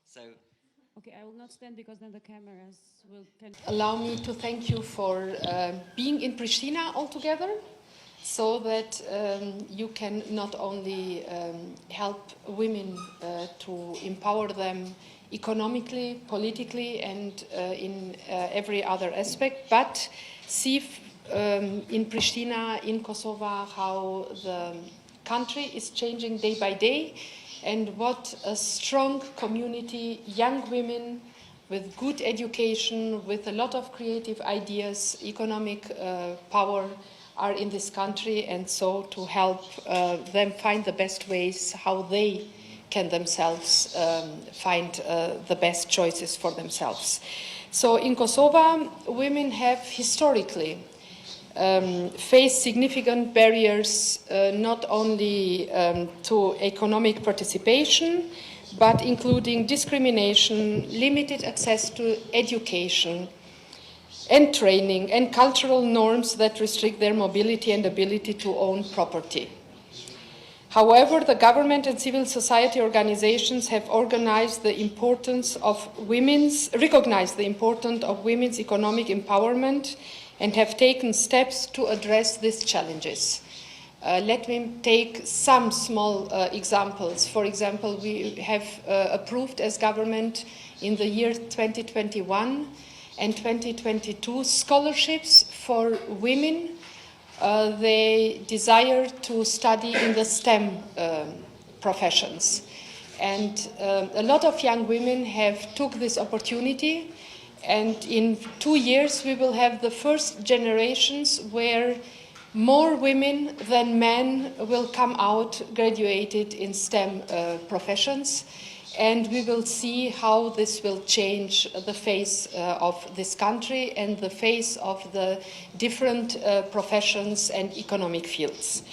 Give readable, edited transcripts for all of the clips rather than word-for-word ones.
So, okay, I will not stand because then the cameras can... Allow me to thank you for being in Pristina altogether, so that you can not only help women to empower them economically, politically, and in every other aspect, but see in Pristina, in Kosovo, how the country is changing day by day, and what a strong community, young women with good education, with a lot of creative ideas, economic power are in this country, and so to help them find the best ways how they can themselves find the best choices for themselves. So in Kosovo, women have historically face significant barriers, not only to economic participation, but including discrimination, limited access to education and training, and cultural norms that restrict their mobility and ability to own property. However, the government and civil society organizations have recognized the importance of women's economic empowerment and have taken steps to address these challenges. Let me take some small examples. For example, we have approved as government in the year 2021 and 2022 scholarships for women. They desire to study in the STEM professions. And a lot of young women have took this opportunity, and in 2 years we will have the first generations where more women than men will come out graduated in STEM professions, and we will see how this will change the face of this country and the face of the different professions and economic fields.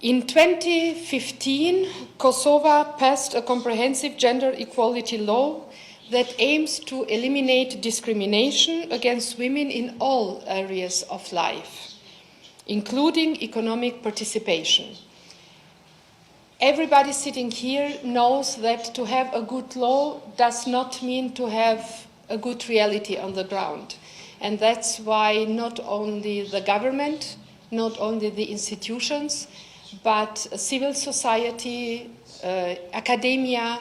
In 2015, Kosovo passed a comprehensive gender equality law that aims to eliminate discrimination against women in all areas of life, including economic participation. Everybody sitting here knows that to have a good law does not mean to have a good reality on the ground. And that's why not only the government, not only the institutions, but civil society, academia,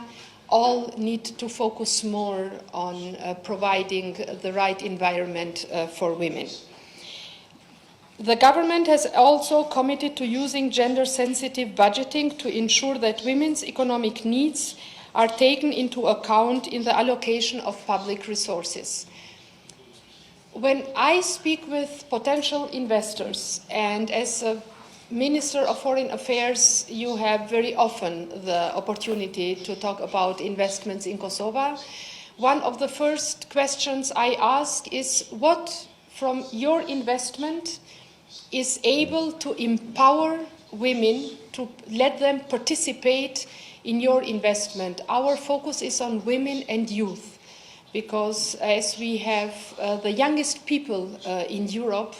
all need to focus more on providing the right environment for women. The government has also committed to using gender-sensitive budgeting to ensure that women's economic needs are taken into account in the allocation of public resources. When I speak with potential investors, and as a Minister of Foreign Affairs, you have very often the opportunity to talk about investments in Kosovo, one of the first questions I ask is what from your investment is able to empower women, to let them participate in your investment. Our focus is on women and youth, because as we have the youngest people in Europe,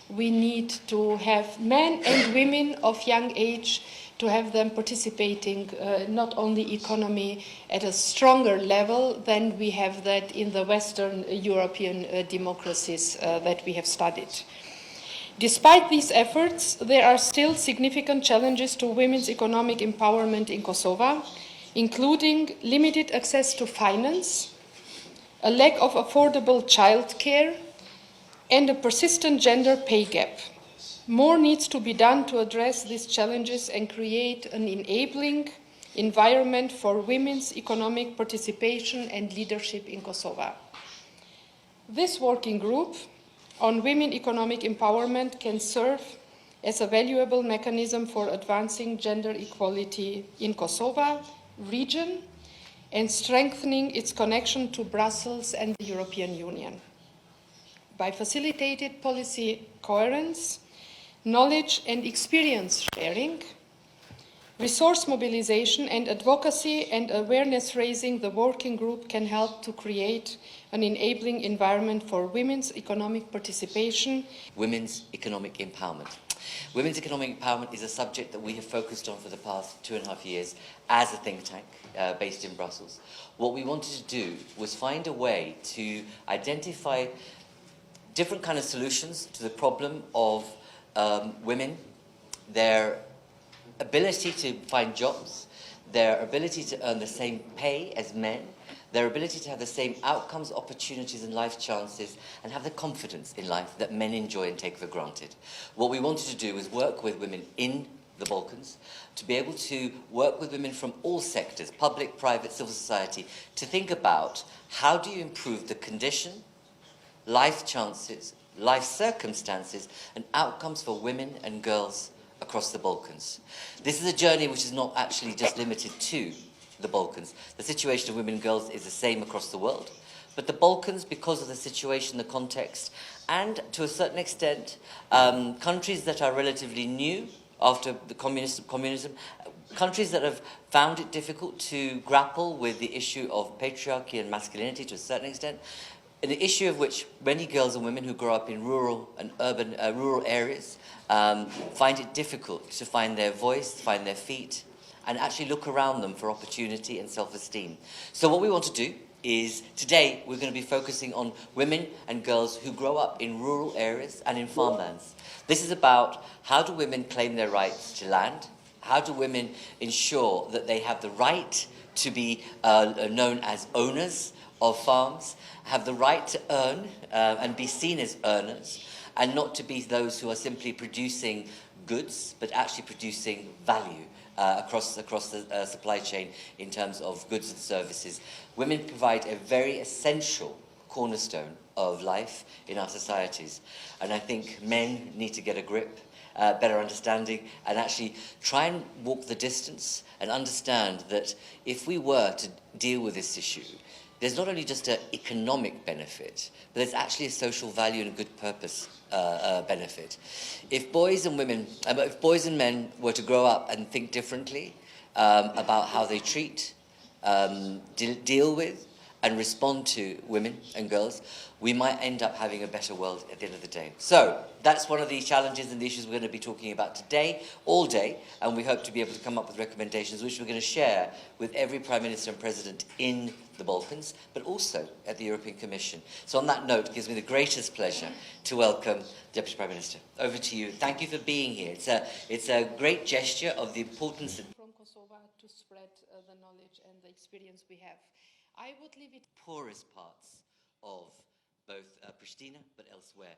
we need to have men and women of young age to have them participating not only economy at a stronger level than we have that in the Western European democracies that we have studied. Despite these efforts, there are still significant challenges to women's economic empowerment in Kosovo, including limited access to finance, a lack of affordable childcare, and a persistent gender pay gap. More needs to be done to address these challenges and create an enabling environment for women's economic participation and leadership in Kosovo. This working group on women economic empowerment can serve as a valuable mechanism for advancing gender equality in Kosovo region and strengthening its connection to Brussels and the European Union. By facilitated policy coherence, knowledge and experience sharing, resource mobilization and advocacy and awareness raising, the working group can help to create an enabling environment for women's economic participation. Women's economic empowerment. Women's economic empowerment is a subject that we have focused on for the past 2.5 years as a think tank. based in Brussels. What we wanted to do was find a way to identify different kind of solutions to the problem of women, their ability to find jobs, their ability to earn the same pay as men, their ability to have the same outcomes, opportunities and life chances, and have the confidence in life that men enjoy and take for granted. What we wanted to do was work with women in the Balkans, to be able to work with women from all sectors, public, private, civil society, to think about how do you improve the condition, life chances, life circumstances, and outcomes for women and girls across the Balkans. This is a journey which is not actually just limited to the Balkans. The situation of women and girls is the same across the world. But the Balkans, because of the situation, the context, and to a certain extent, countries that are relatively new after the communism, countries that have found it difficult to grapple with the issue of patriarchy and masculinity to a certain extent, an issue of which many girls and women who grow up in rural and urban rural areas find it difficult to find their voice, find their feet, and actually look around them for opportunity and self-esteem. So what we want to do is, today we're going to be focusing on women and girls who grow up in rural areas and in farmlands. This is about how do women claim their rights to land, how do women ensure that they have the right to be known as owners of farms, have the right to earn and be seen as earners, and not to be those who are simply producing goods, but actually producing value across the supply chain in terms of goods and services. Women provide a very essential cornerstone of life in our societies. And I think men need to get a grip, better understanding, and actually try and walk the distance and understand that if we were to deal with this issue, there's not only just an economic benefit, but there's actually a social value and a good purpose benefit. If boys and men were to grow up and think differently about how they treat, deal with, and respond to women and girls, we might end up having a better world at the end of the day. So that's one of the challenges and the issues we're going to be talking about today, all day, and we hope to be able to come up with recommendations which we're going to share with every Prime Minister and President in the Balkans, but also at the European Commission. So on that note, it gives me the greatest pleasure to welcome Deputy Prime Minister. Over to you. Thank you for being here. It's a great gesture of the importance of from Kosovo to spread the knowledge and the experience we have. I would leave it poorest parts of both Pristina, but elsewhere